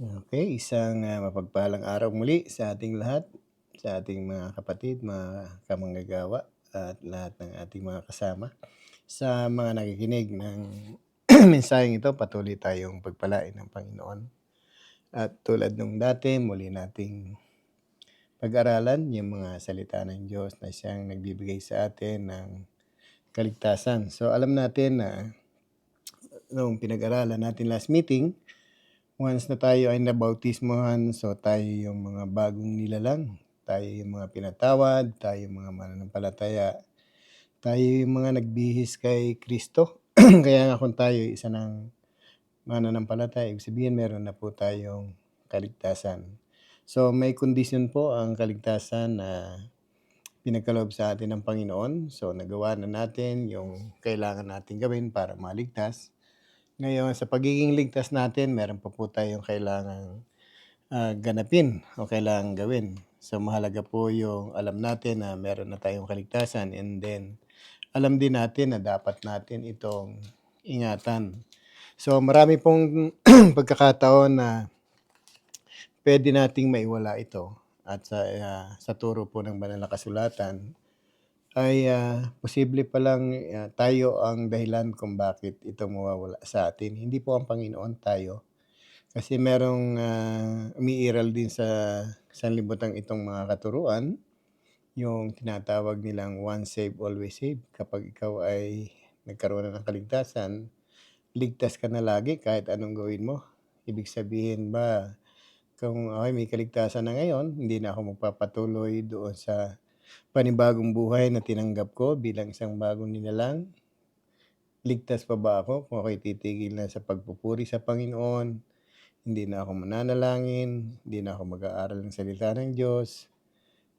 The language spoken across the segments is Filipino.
Okay, isang, mapagpalang araw muli sa ating lahat, sa ating mga kapatid, mga kamanggagawa at lahat ng ating mga kasama. Sa mga nakikinig ng mensaheng ito, patuloy tayong pagpalain ng Panginoon. At tulad nung dati, muli nating pag-aralan yung mga salita ng Diyos na siyang nagbibigay sa atin ng kaligtasan. So alam natin na nung pinag-aralan natin last meeting, once na tayo ay nabautismohan, so tayo yung mga bagong nilalang. Tayo yung mga pinatawad, tayo yung mga mananampalataya, tayo yung mga nagbihis kay Kristo. Kaya nga kung tayo isa ng mananampalataya, ibig sabihin meron na po tayong kaligtasan. So may kondisyon po ang kaligtasan na pinagkaloob sa atin ng Panginoon. So nagawa na natin yung kailangan natin gawin para maligtas. Ngayon, sa pagiging ligtas natin, meron pa po tayong kailangang ganapin o kailangang gawin. So mahalaga po yung alam natin na meron na tayong kaligtasan, and then alam din natin na dapat natin itong ingatan. So marami pong pagkakataon na pwede nating maiwala ito, at sa turo po ng banal na kasulatan ay posible palang tayo ang dahilan kung bakit ito mawawala sa atin. Hindi po ang Panginoon, tayo. Kasi merong umiiral din sa sanlibutan itong mga katuruan, yung tinatawag nilang once saved, always saved. Kapag ikaw ay nagkaroon na ng kaligtasan, ligtas ka na lagi kahit anong gawin mo. Ibig sabihin ba, kung okay, may kaligtasan na ngayon, hindi na ako magpapatuloy doon sa panibagong buhay na tinanggap ko bilang isang bagong nilalang. Ligtas pa ba ako kung ako'y titigil na sa pagpupuri sa Panginoon? Hindi na ako mananalangin, hindi na ako mag-aaral ng salita ng Diyos.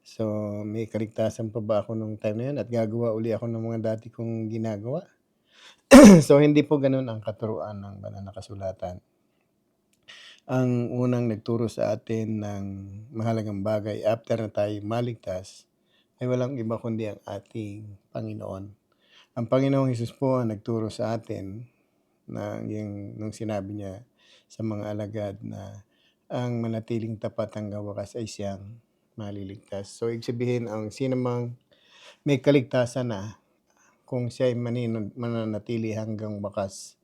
So, may kaligtasan pa ba ako nung time na yun at gagawa uli ako ng mga dati kong ginagawa? So, hindi po gano'n ang katuruan ng banal na kasulatan. Ang unang nagturo sa atin ng mahalagang bagay after na tayo maligtas ay walang iba kundi ang ating Panginoon. Ang Panginoong Hesus po ang nagturo sa atin na nung sinabi niya sa mga alagad na ang manatiling tapat hanggang wakas ay siyang maliligtas. So, ibig sabihin, ang sinumang may kaligtasan na, kung siya ay mananatili hanggang wakas,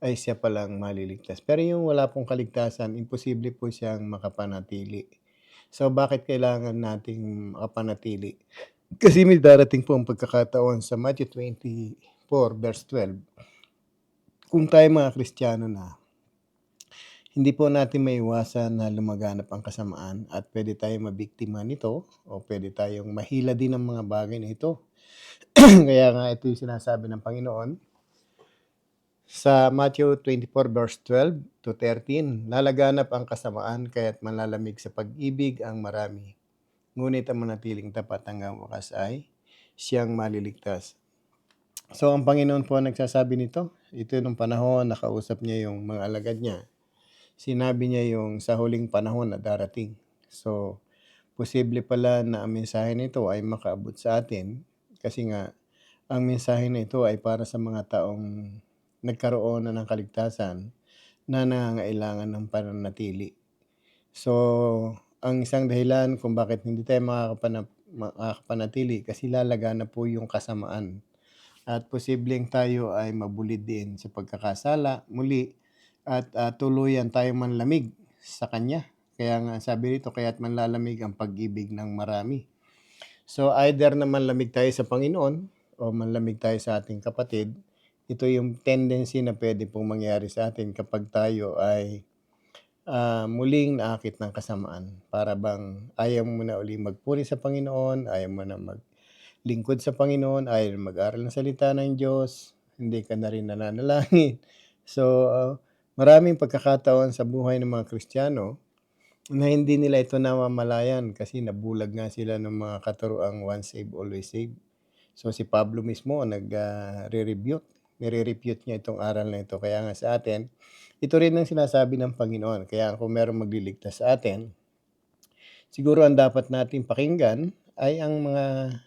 ay siya palang maliligtas. Pero yung wala pong kaligtasan, imposible po siyang makapanatili. So, bakit kailangan nating makapanatili? Kasi may darating po ang pagkakataon sa Matthew 24 verse 12. Kung tayo mga Kristiyano na, hindi po natin maiwasan na lumaganap ang kasamaan at pwede tayong mabiktima nito o pwede tayong mahila din ng mga bagay na ito. Kaya nga ito yung sinasabi ng Panginoon sa Matthew 24 verse 12 to 13. Lalaganap ang kasamaan kaya't malalamig sa pag-ibig ang marami. Ngunit ang manatiling tapat hanggang wakas ay siyang maliligtas. So ang Panginoon po ang nagsasabi nito. Ito nung panahon nakausap niya yung mga alagad niya. Sinabi niya yung sa huling panahon na darating. So, posible pala na ang mensahe nito ay makaabot sa atin kasi nga ang mensahe na ito ay para sa mga taong nagkaroon na ng kaligtasan na nangangailangan ng pananatili. So, ang isang dahilan kung bakit hindi tayo makakapanatili kasi lalaganap po yung kasamaan. At posibleng tayo ay mabulid din sa pagkakasala muli at tuluyan tayong manlamig sa Kanya. Kaya nga sabi rito, kaya't manlalamig ang pag-ibig ng marami. So either na manlamig tayo sa Panginoon o manlamig tayo sa ating kapatid, ito yung tendency na pwede pong mangyari sa atin kapag tayo ay muling naakit ng kasamaan. Para bang ayaw mo na uli magpuri sa Panginoon, ayaw mo na maglingkod sa Panginoon, ayaw na mag-aral ng salita ng Diyos, hindi ka na rin nananalangin. So, maraming pagkakataon sa buhay ng mga Kristiyano na hindi nila ito namamalayan kasi nabulag nga sila ng mga katuroang once saved, always saved. So si Pablo mismo re-rebuke, nire-refute niya itong aral na ito. Kaya nga sa atin, ito rin ang sinasabi ng Panginoon. Kaya kung merong magliligtas sa atin, siguro ang dapat nating pakinggan ay ang mga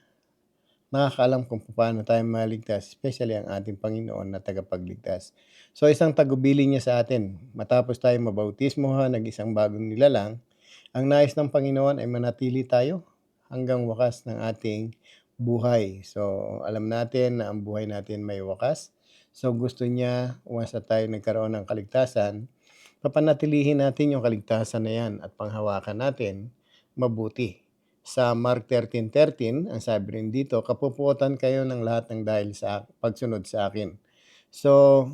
nakakaalam kung paano tayo maligtas, especially ang ating Panginoon na tagapagligtas. So isang tagubilin niya sa atin, matapos tayo mabautismohan ng isang bagong nilalang, ang nais ng Panginoon ay manatili tayo hanggang wakas ng ating buhay. So alam natin na ang buhay natin may wakas. So gusto niya, once na tayo nagkaroon ng kaligtasan, papanatilihin natin yung kaligtasan na yan at panghawakan natin mabuti. Sa Mark 13:13, ang sabi rin dito, kapupuotan kayo ng lahat ng dahil sa pagsunod sa akin. So,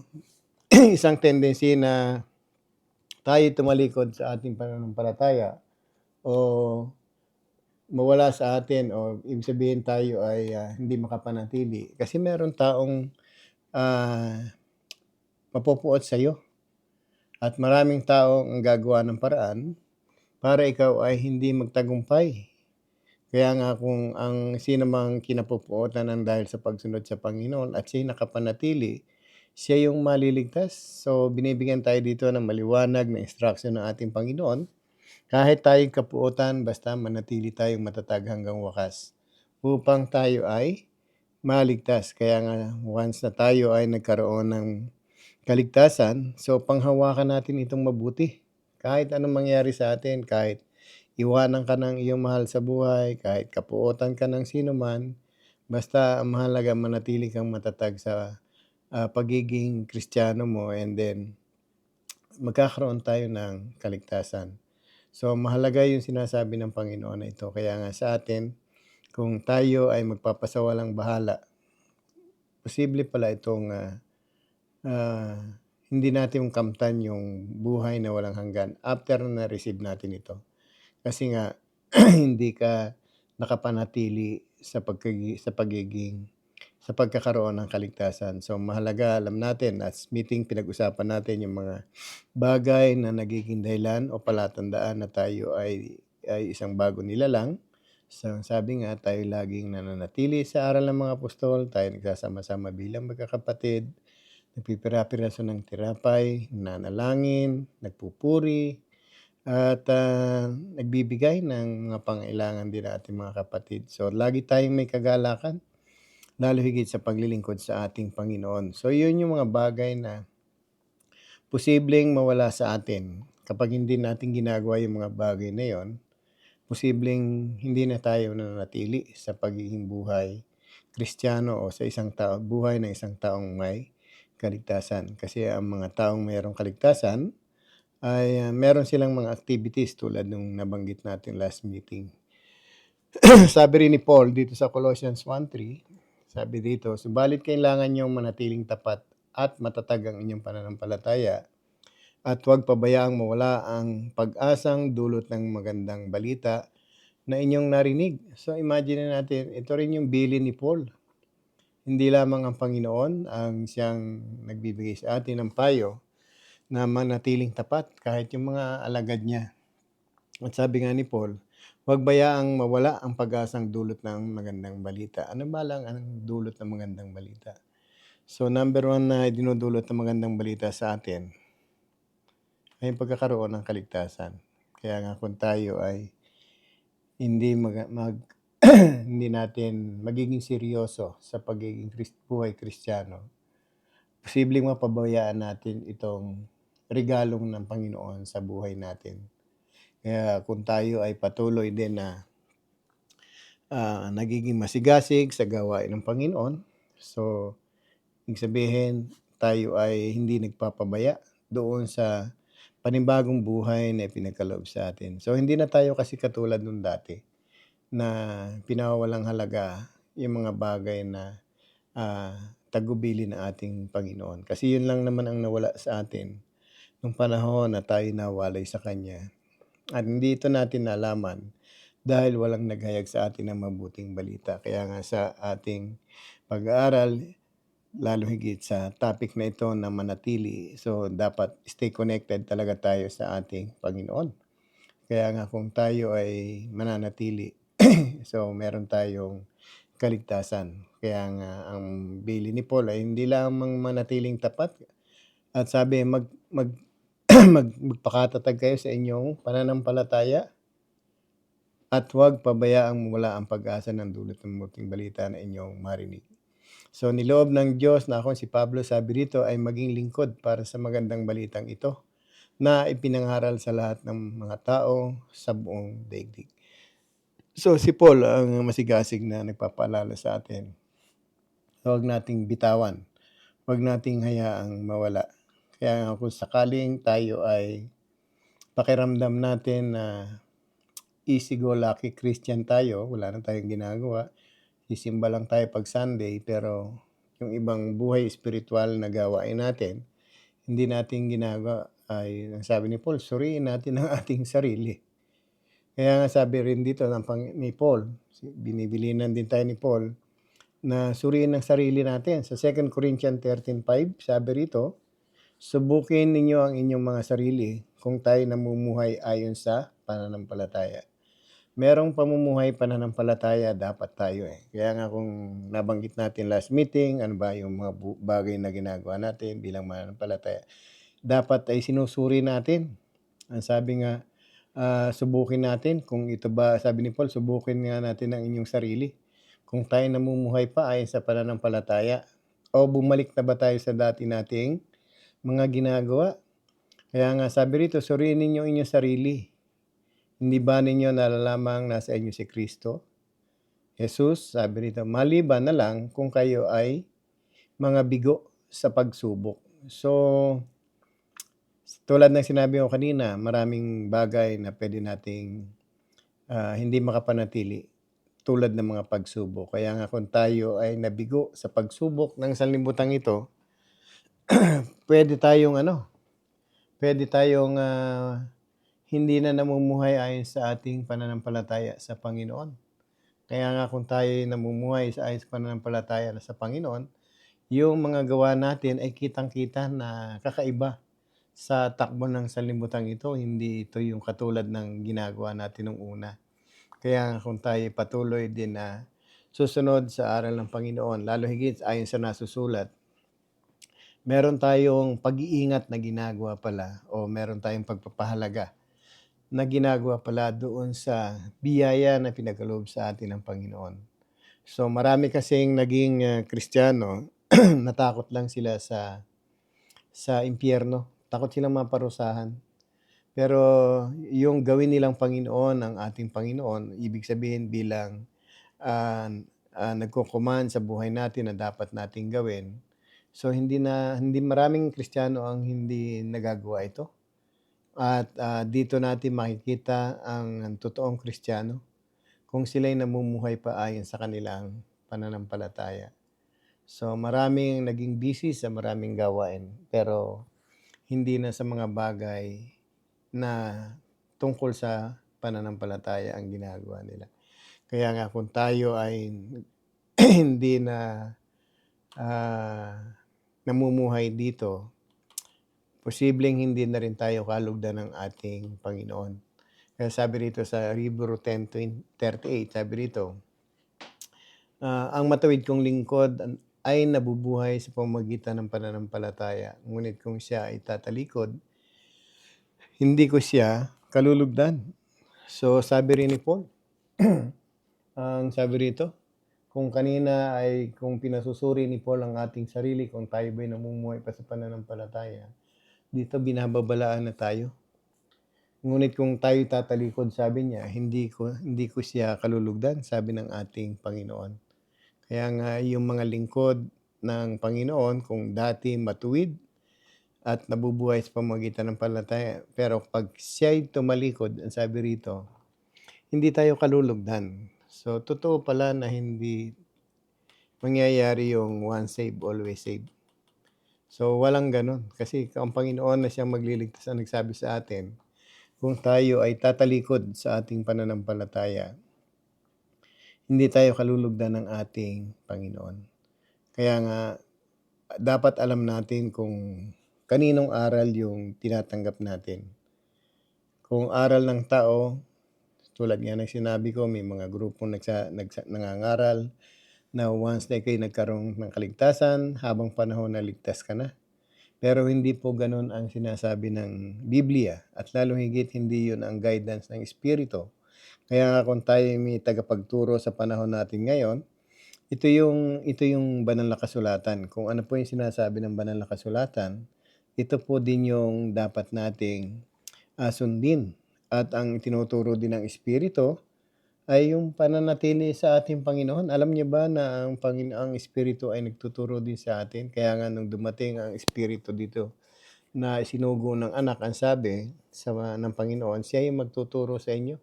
isang tendency na tayo tumalikod sa ating pananampalataya o mawala sa atin o ibig sabihin tayo ay hindi makapanatili. Kasi meron taong mapupuot sa iyo at maraming taong ang gagawa ng paraan para ikaw ay hindi magtagumpay. Kaya nga kung ang sino mang kinapupuotan ng dahil sa pagsunod sa Panginoon at siya'y nakapanatili, siya yung maliligtas. So binibigyan tayo dito ng maliwanag na instruction ng ating Panginoon. Kahit tayong kapuotan, basta manatili tayong matatag hanggang wakas upang tayo ay maligtas. Kaya nga once na tayo ay nagkaroon ng kaligtasan, so panghawakan natin itong mabuti. Kahit anong mangyari sa atin, kahit iwanan ka ng iyong mahal sa buhay, kahit kapuotan ka ng sino man, basta ang mahalaga manatili kang matatag sa pagiging Kristiyano mo, and then magkakaroon tayo ng kaligtasan. So mahalaga yung sinasabi ng Panginoon na ito. Kaya nga sa atin, kung tayo ay magpapasawalang bahala, posible pala itong hindi natin kamtan yung buhay na walang hanggan after na receive natin ito. Kasi nga hindi ka nakapanatili sa pagkakaroon ng kaligtasan. So mahalaga, alam natin, as meeting pinag-usapan natin yung mga bagay na nagiging dahilan o palatandaan na tayo ay isang bago nilalang. So sabi nga, tayo laging nananatili sa aral ng mga apostol, tayo nagsasama-sama bilang magkakapatid, nagpipira-piraso ng tirapay, nanalangin, nagpupuri, at nagbibigay ng mga pangailangan din natin mga kapatid. So lagi tayong may kagalakan, lalo higit sa paglilingkod sa ating Panginoon. So yun yung mga bagay na posibleng mawala sa atin. Kapag hindi natin ginagawa yung mga bagay na yon, posibleng hindi na tayo nananatili sa pagiging buhay Kristiyano o sa buhay ng isang taong may kaligtasan. Kasi ang mga taong mayroong kaligtasan ay meron silang mga activities tulad nung nabanggit natin last meeting. Sabi rin ni Paul dito sa Colossians 1:3, sabi dito, subalit kailangan niyong manatiling tapat at matatag ang inyong pananampalataya at huwag pabayaang mawala ang pag-asang dulot ng magandang balita na inyong narinig. So imagine natin, ito rin yung bilin ni Paul. Hindi lamang ang Panginoon ang siyang nagbibigay sa atin ng payo na manatiling tapat kahit yung mga alagad niya. At sabi nga ni Paul, huwag bayaang mawala ang pag-asang dulot ng magandang balita. Ano ba lang ang dulot ng magandang balita? So number one na dinudulot ng magandang balita sa atin ay yung pagkakaroon ng kaligtasan. Kaya nga kung tayo ay hindi hindi natin magiging seryoso sa pagiging buhay Kristiyano, posibleng mapabayaan natin itong regalong ng Panginoon sa buhay natin. Kaya kung tayo ay patuloy din na nagiging masigasig sa gawain ng Panginoon, so ibig sabihin tayo ay hindi nagpapabaya doon sa panibagong buhay na ipinagkaloob sa atin. So hindi na tayo kasi katulad nung dati na pinawawalang halaga yung mga bagay na tagubili ng ating Panginoon. Kasi yun lang naman ang nawala sa atin nung panahon na tayo nawalay sa Kanya. At hindi ito natin nalaman dahil walang naghayag sa atin ng mabuting balita. Kaya nga sa ating pag-aaral, lalo higit sa topic na ito na manatili, so dapat stay connected talaga tayo sa ating Panginoon. Kaya nga kung tayo ay mananatili, so meron tayong kaligtasan. Kaya nga ang bilin ni Paul ay hindi lamang manatiling tapat, at sabi magpakatatag kayo sa inyong pananampalataya at huwag pabayaang mawala ang pag-asa ng dulot ng mabuting balita na inyong marinig. So niloob ng Diyos na ako si Pablo, sabi rito, ay maging lingkod para sa magandang balitang ito na ipinangaral sa lahat ng mga tao sa buong daigdig. So si Paul ang masigasig na nagpapaalala sa atin. Huwag nating bitawan, huwag nating hayaang mawala. Kaya nga kung sakaling tayo ay pakiramdam natin na easy go lucky Christian tayo, wala na tayong ginagawa, sisimba lang tayo pag Sunday, pero yung ibang buhay espiritual na gawain natin, hindi natin ginagawa, ay ang sabi ni Paul, suriin natin ang ating sarili. Kaya nga sabi rin dito ni Paul, binibilinan din tayo ni Paul, na suriin ang sarili natin. Sa 2 Corinthians 13:5, sabi rito, subukin ninyo ang inyong mga sarili kung tayo namumuhay ayon sa pananampalataya. Merong pamumuhay pananampalataya dapat tayo Kaya nga kung nabanggit natin last meeting, ano ba yung mga bagay na ginagawa natin bilang mananampalataya, dapat ay sinusuri natin. Ang sabi nga, subukin natin kung ito ba, sabi ni Paul, subukin nga natin ang inyong sarili. Kung tayo namumuhay pa ayon sa pananampalataya o bumalik na ba tayo sa dati nating mga ginagawa. Kaya nga sabi rito, suriin ninyo ang inyong sarili. Hindi ba ninyo nalalamang nasa inyo si Kristo? Jesus, sabi rito, maliban na lang kung kayo ay mga bigo sa pagsubok. So, tulad ng sinabi ko kanina, maraming bagay na pwede nating hindi makapanatili tulad ng mga pagsubok. Kaya nga kung tayo ay nabigo sa pagsubok ng sanlibutan ito, pwede tayong hindi na namumuhay ayon sa ating pananampalataya sa Panginoon. Kaya nga kung tayo ay namumuhay ayon sa pananampalataya sa Panginoon, yung mga gawa natin ay kitang-kita na kakaiba sa takbo ng sanlibutan ito. Hindi ito yung katulad ng ginagawa natin nung una. Kaya nga kung tayo patuloy din na susunod sa aral ng Panginoon, lalo higit ayon sa nasusulat, meron tayong pag-iingat na ginagawa pala o meron tayong pagpapahalaga na ginagawa pala doon sa biyaya na pinagkaloob sa atin ng Panginoon. So marami kasing naging Kristiyano, natakot lang sila sa impyerno. Takot silang maparusahan. Pero yung gawin nilang Panginoon ang ating Panginoon, ibig sabihin bilang nagko-command sa buhay natin na dapat nating gawin. So hindi maraming Kristiyano ang hindi nagagawa ito. At dito natin makikita ang totoong Kristiyano kung sila'y namumuhay pa ayon sa kanilang pananampalataya. So maraming naging busy sa maraming gawain, pero hindi na sa mga bagay na tungkol sa pananampalataya ang ginagawa nila. Kaya nga kung tayo ay hindi na namumuhay dito, posibleng hindi na rin tayo kalugdan ng ating Panginoon. Kaya sabi rito sa Hebrew 10:38, sabi rito, ang matuwid kong lingkod ay nabubuhay sa pamamagitan ng pananampalataya. Ngunit kung siya ay tatalikod, hindi ko siya kalulugdan. So sabi rin ni Paul, ang sabi rito, kung kanina ay kung pinasusuri ni Paul ang ating sarili, kung tayo ba'y namumuhay pa sa pananampalataya, dito binababalaan na tayo. Ngunit kung tayo tatalikod, sabi niya, hindi ko siya kalulugdan, sabi ng ating Panginoon. Kaya nga yung mga lingkod ng Panginoon, kung dati matuwid at nabubuhay sa pamamagitan ng pananampalataya, pero pag siya'y tumalikod, ang sabi rito, hindi tayo kalulugdan. So totoo pala na hindi mangyayari yung once saved, always saved. So walang ganun. Kasi ang Panginoon na siyang magliligtas ang nagsabi sa atin, kung tayo ay tatalikod sa ating pananampalataya, hindi tayo kalulugdan ng ating Panginoon. Kaya nga, dapat alam natin kung kaninong aral yung tinatanggap natin. Kung aral ng tao, tulad nga ng sinabi ko, may mga grupong nangangaral na once na kayo nagkaroon ng kaligtasan, habang panahon na ligtas ka na. Pero hindi po ganun ang sinasabi ng Biblia, at lalo higit hindi yun ang guidance ng Espiritu Kaya nga kung tayo'y may tagapagturo sa panahon natin ngayon, ito yung banal na kasulatan. Kung ano po yung sinasabi ng banal na kasulatan, ito po din yung dapat nating, sundin. At ang tinuturo din ng Espiritu ay yung pananatili sa ating Panginoon. Alam niyo ba na ang Espiritu ay nagtuturo din sa atin? Kaya nga nung dumating ang Espiritu dito na isinugo ng anak, ang sabi ng Panginoon, siya yung magtuturo sa inyo,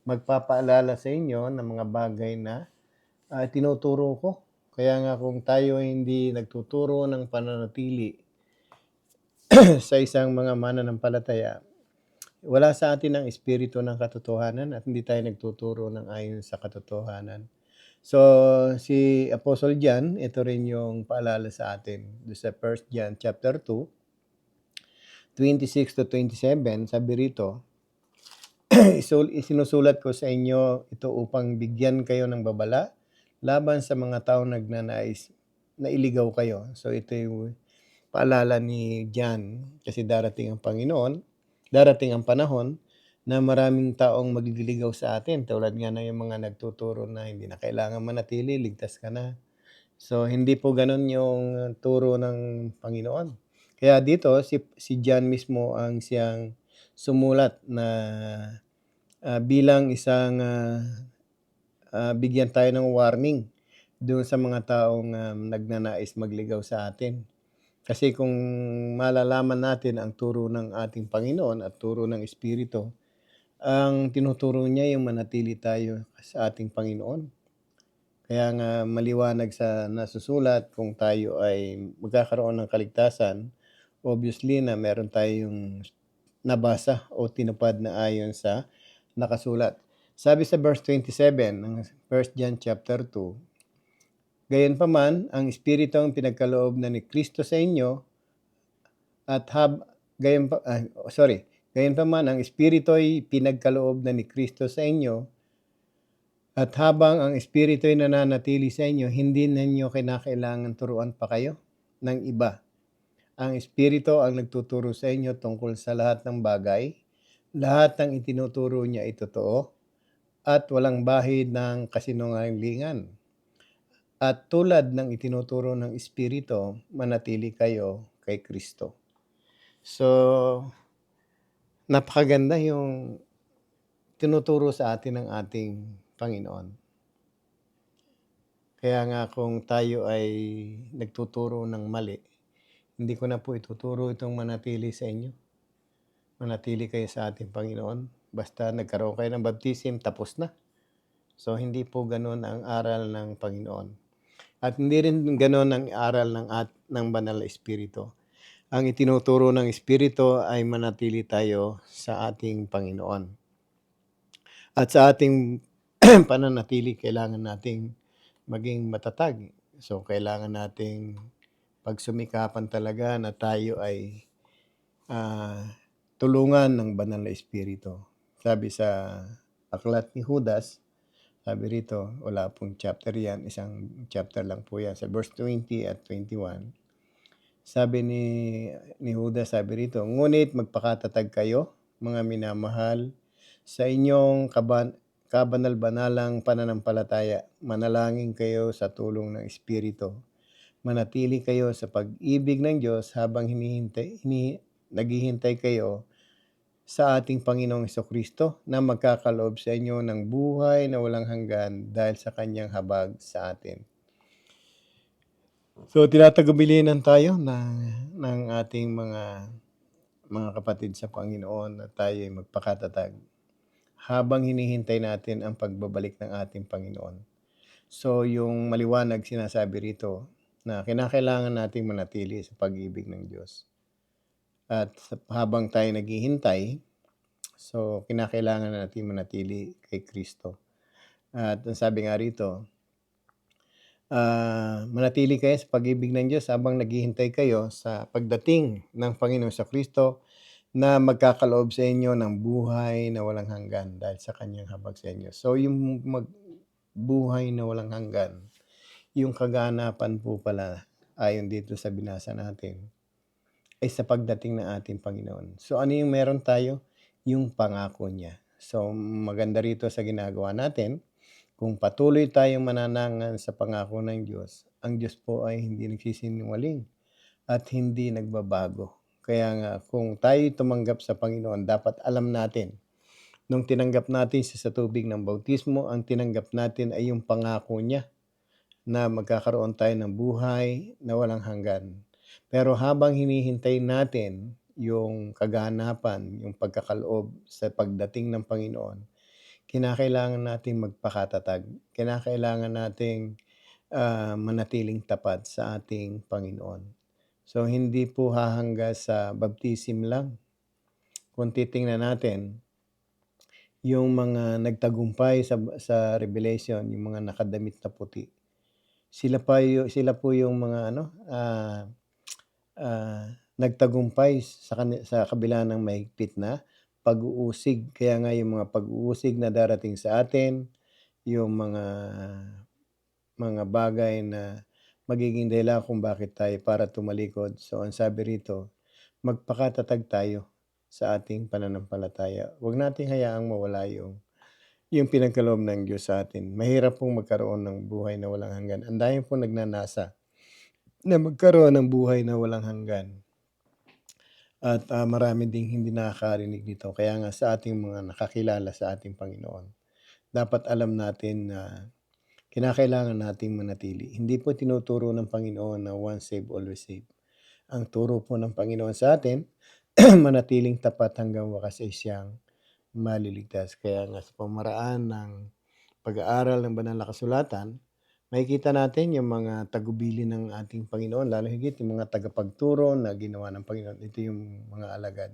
magpapaalala sa inyo ng mga bagay na tinuturo ko. Kaya nga kung tayo ay hindi nagtuturo ng pananatili sa isang mga mananampalataya, wala sa atin ang espiritu ng katotohanan at hindi tayo nagtuturo ng ayon sa katotohanan. So, si Apostle John, ito rin yung paalala sa atin. Doon sa 1 John chapter 2, 26 to 27, sabi rito, isinusulat ko sa inyo ito upang bigyan kayo ng babala laban sa mga taong nagnanais na iligaw kayo. So, ito yung paalala ni John kasi darating ang Panginoon, darating ang panahon na maraming taong magliligaw sa atin. Tulad nga na yung mga nagtuturo na hindi na kailangan manatili, ligtas ka na. So, hindi po ganun yung turo ng Panginoon. Kaya dito, si John mismo ang siyang sumulat na bilang isang bigyan tayo ng warning doon sa mga taong nagnanais magligaw sa atin. Kasi kung malalaman natin ang turo ng ating Panginoon at turo ng Espiritu, ang tinuturo niya yung manatili tayo sa ating Panginoon. Kaya nga maliwanag sa nasusulat kung tayo ay magkakaroon ng kaligtasan, obviously na meron tayong nabasa o tinupad na ayon sa nakasulat. Sabi sa verse 27 ng 1 John chapter 2, Gayunpaman, ang Espiritu ang pinagkaloob na ni Kristo sa inyo at Gayunpaman, ang Espiritu ay pinagkaloob na ni Kristo sa inyo at habang ang Espiritu ay nananatili sa inyo, hindi ninyo kinakailangan turuan pa kayo ng iba. Ang Espiritu ang nagtuturo sa inyo tungkol sa lahat ng bagay. Lahat ng itinuturo niya ay totoo at walang bahid ng kasinungalingan. At tulad ng itinuturo ng Espiritu, manatili kayo kay Kristo. So, napakaganda yung tinuturo sa atin ng ating Panginoon. Kaya nga kung tayo ay nagtuturo ng mali, hindi ko na po ituturo itong manatili sa inyo. Manatili kayo sa ating Panginoon. Basta nagkaroon kayo ng baptism, tapos na. So, hindi po ganoon ang aral ng Panginoon. At hindi rin ganoon ang aral ng Banal na Espiritu. Ang itinuturo ng Espiritu ay manatili tayo sa ating Panginoon. At sa ating pananatili, kailangan nating maging matatag. So, kailangan nating pagsumikapan talaga na tayo ay tulungan ng Banal na Espiritu. Sabi sa aklat ni Judas, sabi rito, wala pong chapter yan, isang chapter lang po yan. Sa verse 20 at 21, sabi ni Judas, sabi rito, ngunit magpakatatag kayo, mga minamahal, sa inyong kabanal-banalang pananampalataya. Manalangin kayo sa tulong ng Espiritu. Manatili kayo sa pag-ibig ng Diyos habang naghihintay kayo sa ating Panginoong Hesukristo na magkakaloob sa inyo ng buhay na walang hanggan dahil sa kanyang habag sa atin. So, tinatagubilinan tayo ng ating mga kapatid sa Panginoon na tayo ay magpakatatag habang hinihintay natin ang pagbabalik ng ating Panginoon. So, yung maliwanag sinasabi rito na kinakailangan nating manatili sa pag-ibig ng Diyos. At habang tayo naghihintay, so kinakailangan natin manatili kay Kristo. At ang sabi nga rito, manatili kayo sa pag-ibig ng Diyos habang naghihintay kayo sa pagdating ng Panginoon sa Kristo na magkakaloob sa inyo ng buhay na walang hanggan dahil sa kanyang habag sa inyo. So yung buhay na walang hanggan, yung kaganapan po pala ayon dito sa binasa natin ay sa pagdating ng ating Panginoon. So ano yung meron tayo? Yung pangako niya. So, maganda rito sa ginagawa natin, kung patuloy tayong mananangan sa pangako ng Diyos, ang Diyos po ay hindi nagsisinungaling at hindi nagbabago. Kaya nga kung tayo'y tumanggap sa Panginoon, dapat alam natin, nung tinanggap natin siya sa tubig ng bautismo, ang tinanggap natin ay yung pangako niya na magkakaroon tayo ng buhay na walang hanggan. Pero habang hinihintay natin yung kaganapan, yung pagkakaloob sa pagdating ng Panginoon, kinakailangan nating magpakatatag. Kinakailangan nating manatiling tapat sa ating Panginoon. So, hindi po hahangga sa baptism lang. Kung titingnan natin, yung mga nagtagumpay sa Revelation, yung mga nakadamit na puti, sila po yung mga nagtagumpay sa kabila ng mahigpit na pag-uusig. Kaya nga yung mga pag-uusig na darating sa atin, yung mga bagay na magiging dahilan kung bakit tayo para tumalikod. So, ang sabi rito, magpakatatag tayo sa ating pananampalataya. Huwag nating hayaang mawala yung pinagkaloob ng Diyos sa atin. Mahirap pong magkaroon ng buhay na walang hanggan. Ang dami pong nagnanasa na magkaroon ng buhay na walang hanggan. At marami ding hindi nakakarinig nito. Kaya nga sa ating mga nakakilala sa ating Panginoon, dapat alam natin na kinakailangan nating manatili. Hindi po tinuturo ng Panginoon na once saved, always saved. Ang turo po ng Panginoon sa atin, manatiling tapat hanggang wakas ay siyang maliligtas. Kaya nga sa pamaraan ng pag-aaral ng banal na kasulatan, makikita natin yung mga tagubili ng ating Panginoon, lalo higit yung mga tagapagturo na ginawa ng Panginoon. Ito yung mga alagad.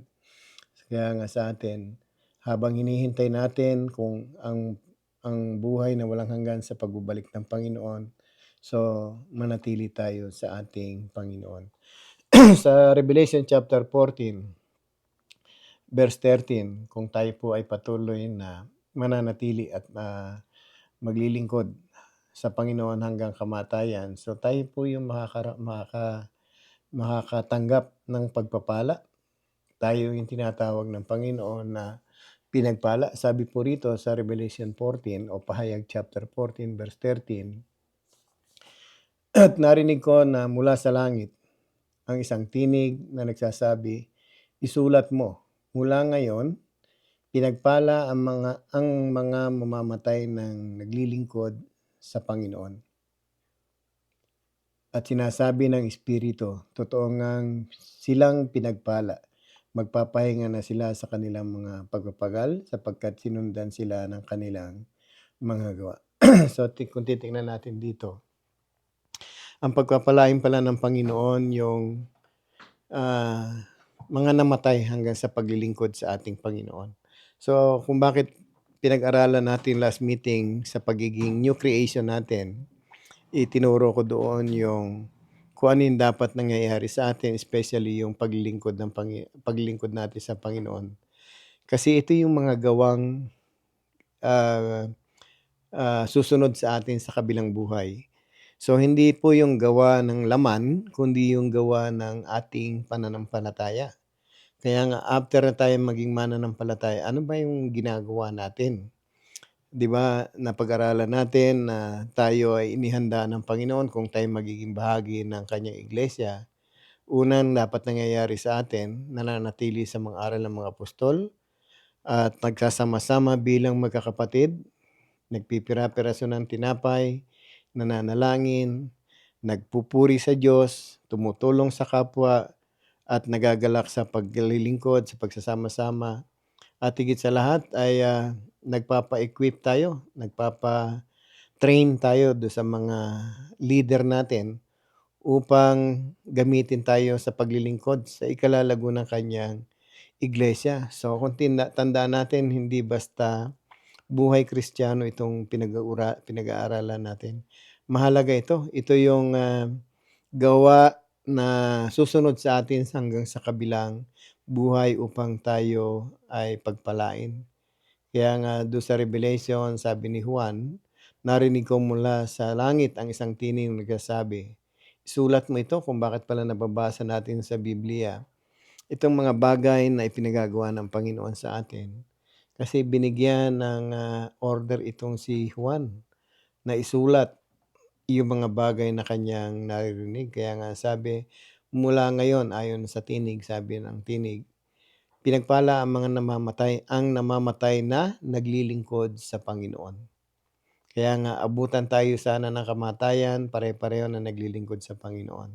Kaya nga sa atin, habang hinihintay natin kung ang buhay na walang hanggan sa pagbabalik ng Panginoon, so manatili tayo sa ating Panginoon. Sa Revelation chapter 14, verse 13, kung tayo po ay patuloy na mananatili at maglilingkod sa Panginoon hanggang kamatayan, so tayo po yung makakatanggap ng pagpapala. Tayo yung tinatawag ng Panginoon na pinagpala. Sabi po rito sa Revelation 14 o Pahayag chapter 14 verse 13, at narinig ko na mula sa langit ang isang tinig na nagsasabi, isulat mo, mula ngayon, pinagpala ang mga mamamatay ng naglilingkod sa Panginoon. At sinasabi ng Espiritu, totoo ngang silang pinagpala. Magpapahinga na sila sa kanilang mga pagpapagal sapagkat sinundan sila ng kanilang mga gawa. So, kung titingnan natin dito, ang pagpapalain pala ng Panginoon yung mga namatay hanggang sa paglilingkod sa ating Panginoon. So, kung bakit pinag-aralan natin last meeting sa pagiging new creation natin, itinuro ko doon yung kung ano yung dapat nangyayari sa atin, especially yung paglilingkod natin sa Panginoon. Kasi ito yung mga gawang susunod sa atin sa kabilang buhay. So, hindi po yung gawa ng laman, kundi yung gawa ng ating pananampalataya. Kaya nga, after na tayo maging mananampalataya, ano ba yung ginagawa natin? 'Di ba, napag-aralan natin na tayo ay inihanda ng Panginoon kung tayo magiging bahagi ng kanyang iglesia. Unang dapat nangyayari sa atin, nananatili sa mga aral ng mga apostol at nagsasama-sama bilang magkakapatid, nagpipira-piraso ng tinapay, nananalangin, nagpupuri sa Diyos, tumutulong sa kapwa, at nagagalak sa paglilingkod, sa pagsasama-sama. At higit sa lahat ay nagpapa-equip tayo, nagpapa-train tayo do sa mga leader natin upang gamitin tayo sa paglilingkod sa ikalalago ng kanyang iglesia. So kung tandaan natin, hindi basta buhay Kristiyano itong pinag-aaralan natin. Mahalaga ito. Ito yung gawa na susunod sa atin hanggang sa kabilang buhay upang tayo ay pagpalain. Kaya nga doon sa Revelation, sabi ni Juan, narinig ko mula sa langit ang isang tinig na nagsasabi, isulat mo ito kung bakit pala nababasa natin sa Biblia itong mga bagay na ipinagagawa ng Panginoon sa atin. Kasi binigyan ng, order itong si Juan na isulat yung mga bagay na kanyang naririnig. Kaya nga sabi, mula ngayon ayon sa tinig, sabi ng tinig, pinagpala ang namamatay na naglilingkod sa Panginoon. Kaya nga abutan tayo sana ng kamatayan, pare-pareho na naglilingkod sa Panginoon.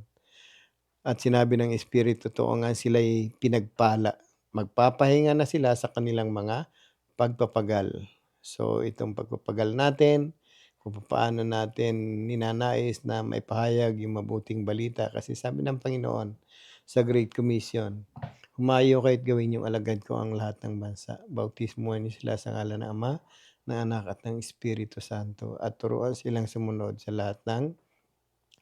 At sinabi ng Espiritu, totoo nga sila'y pinagpala. Magpapahinga na sila sa kanilang mga pagpapagal. So itong pagpapagal natin, kung paano natin ninanais na maipahayag yung mabuting balita. Kasi sabi ng Panginoon sa Great Commission, humayo kayo't gawin yung alagad ko ang lahat ng bansa. Bautismuhan niyo sila sa ngalan ng Ama, ng Anak at ng Espiritu Santo. At turuan silang sumunod sa lahat ng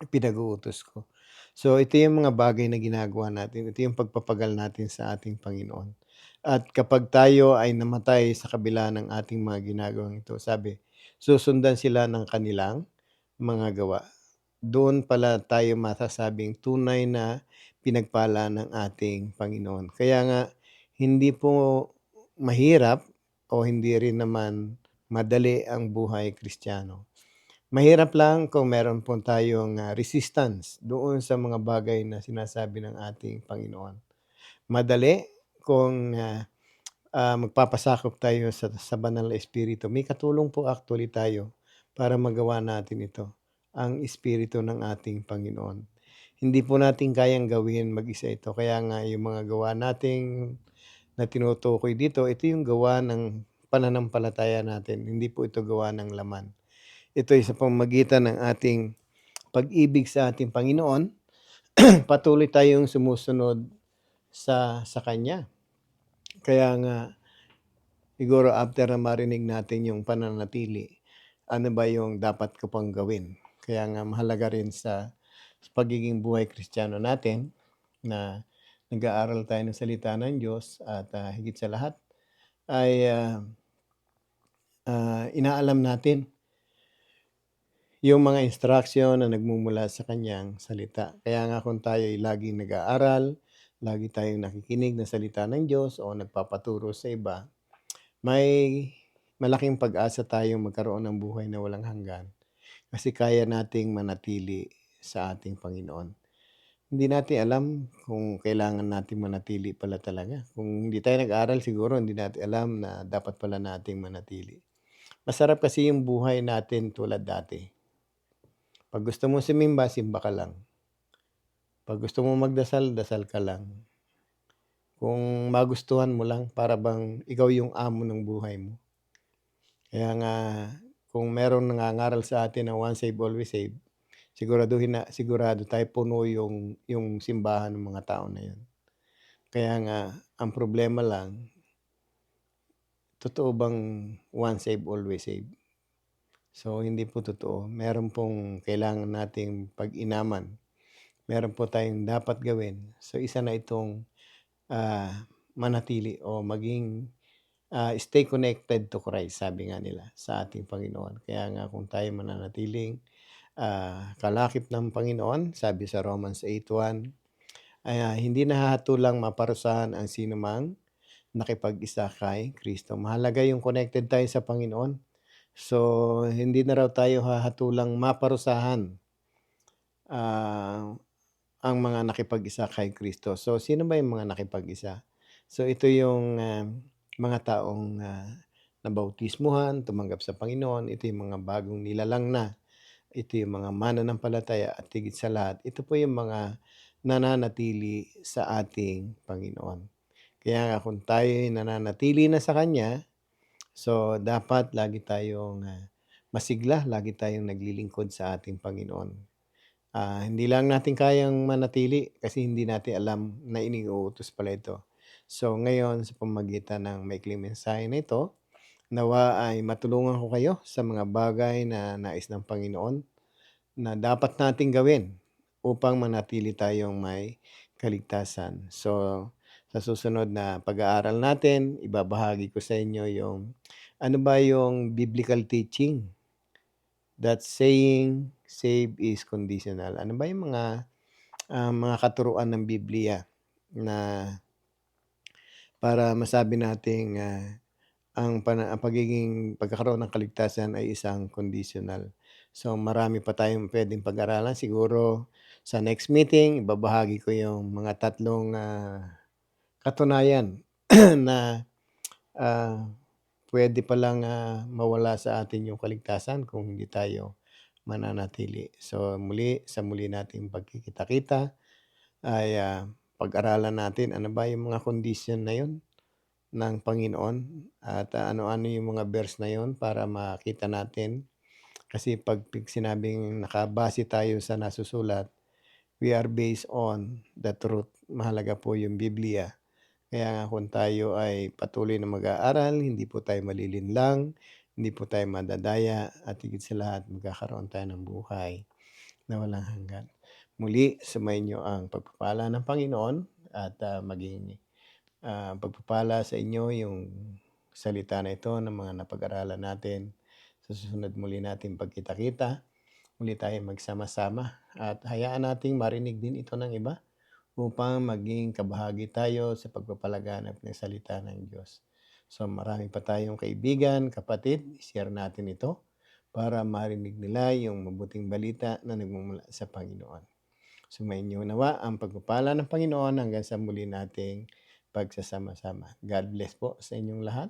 pinag-uutos ko. So ito yung mga bagay na ginagawa natin. Ito yung pagpapagal natin sa ating Panginoon. At kapag tayo ay namatay sa kabila ng ating mga ginagawang ito, sabi, susundan sila ng kanilang mga gawa. Doon pala tayo masasabing tunay na pinagpala ng ating Panginoon. Kaya nga, hindi po mahirap o hindi rin naman madali ang buhay Kristiyano. Mahirap lang kung meron po tayong, resistance doon sa mga bagay na sinasabi ng ating Panginoon. Madali kung, magpapasakop tayo sa banal na espiritu. May katulong po actually tayo para magawa natin ito, ang espiritu ng ating Panginoon. Hindi po natin kayang gawin mag-isa ito, kaya nga yung mga gawa nating na tinutukoy dito, ito yung gawa ng pananampalataya natin, hindi po ito gawa ng laman. Ito ay sa pamamagitan ng ating pag-ibig sa ating Panginoon, patuloy tayong sumusunod sa Kanya. Kaya nga, siguro after na marinig natin yung pananatili, ano ba yung dapat ko pang gawin? Kaya nga mahalaga rin sa pagiging buhay Kristiyano natin na nag-aaral tayo ng salita ng Diyos at higit sa lahat ay inaalam natin yung mga instruction na nagmumula sa kanyang salita. Kaya nga kung tayo ay laging nag-aaral, lagi tayong nakikinig ng salita ng Diyos o nagpapaturo sa iba, may malaking pag-asa tayong magkaroon ng buhay na walang hanggan. Kasi kaya nating manatili sa ating Panginoon. Hindi natin alam kung kailangan natin manatili pala talaga. Kung hindi tayo nag-aral siguro hindi natin alam na dapat pala nating manatili. Masarap kasi yung buhay natin tulad dati. Pag gusto mo sumimba, simba ka lang. Pag gusto mo magdasal, dasal ka lang. Kung magustuhan mo lang, para bang ikaw yung amo ng buhay mo. Kaya nga, kung merong nangangaral sa atin na once save, always save, sigurado tayo puno yung simbahan ng mga tao na yun. Kaya nga, ang problema lang, totoo bang once save, always save? So, hindi po totoo. Meron pong kailangan nating pag-inaman. Meron po tayong dapat gawin. So, isa na itong manatili o maging stay connected to Christ, sabi nga nila sa ating Panginoon. Kaya nga kung tayo mananatiling kalakip ng Panginoon, sabi sa Romans 8:1, hindi nahahatulang maparusahan ang sinumang nakipag-isa kay Kristo. Mahalaga yung connected tayo sa Panginoon. So, hindi na raw tayo hahatulang maparusahan ang mga nakipag-isa kay Kristo. So, sino ba yung mga nakipag-isa? So, ito yung mga taong nabautismuhan, tumanggap sa Panginoon. Ito yung mga bagong nilalang na. Ito yung mga mananampalataya at higit sa lahat, ito po yung mga nananatili sa ating Panginoon. Kaya nga kung tayo nananatili na sa Kanya, so dapat lagi tayong masigla, lagi tayong naglilingkod sa ating Panginoon. Hindi lang natin kayang manatili kasi hindi natin alam na iniuutos pala ito. So ngayon sa pamamagitan ng maikling mensahe na ito, nawa ay matulungan ko kayo sa mga bagay na nais ng Panginoon na dapat nating gawin upang manatili tayong may kaligtasan. So sa susunod na pag-aaral natin, ibabahagi ko sa inyo yung ano ba yung biblical teaching that saying save is conditional. Ano ba yung mga katuruan ng Biblia na para masabi nating ang pagiging pagkakaroon ng kaligtasan ay isang conditional. So, marami pa tayong puwedeng pag-aralan. Siguro sa next meeting ibabahagi ko yung mga tatlong, katunayan na, ah, puwede palang, mawala sa atin yung kaligtasan kung hindi tayo mananatili. So, sa muli nating pagkikita-kita ay, pag-aralan natin ano ba yung mga kondisyon na yun ng Panginoon at, ano-ano yung mga verse na yun para makita natin. Kasi 'pag sinabing nakabase tayo sa nasusulat, we are based on the truth. Mahalaga po yung Biblia. Kaya nga kung tayo ay patuloy na mag-aaral, hindi po tayo malilinlang, hindi po tayo madadaya at higit sa lahat magkakaroon tayo ng buhay na walang hanggan. Muli, sumayin niyo ang pagpapala ng Panginoon at, maging, pagpapala sa inyo yung salita na ito ng mga napag-aralan natin. Sa susunod muli nating pagkita-kita, muli tayong magsama-sama at hayaan nating marinig din ito ng iba upang maging kabahagi tayo sa pagpapalaganap ng salita ng Diyos. So marami pa tayong kaibigan, kapatid, i-share natin ito para marinig nila yung mabuting balita na nagmumula sa Panginoon. Sumainyo nawa ang pagpapala ng Panginoon hanggang sa muli nating pagsasama-sama. God bless po sa inyong lahat.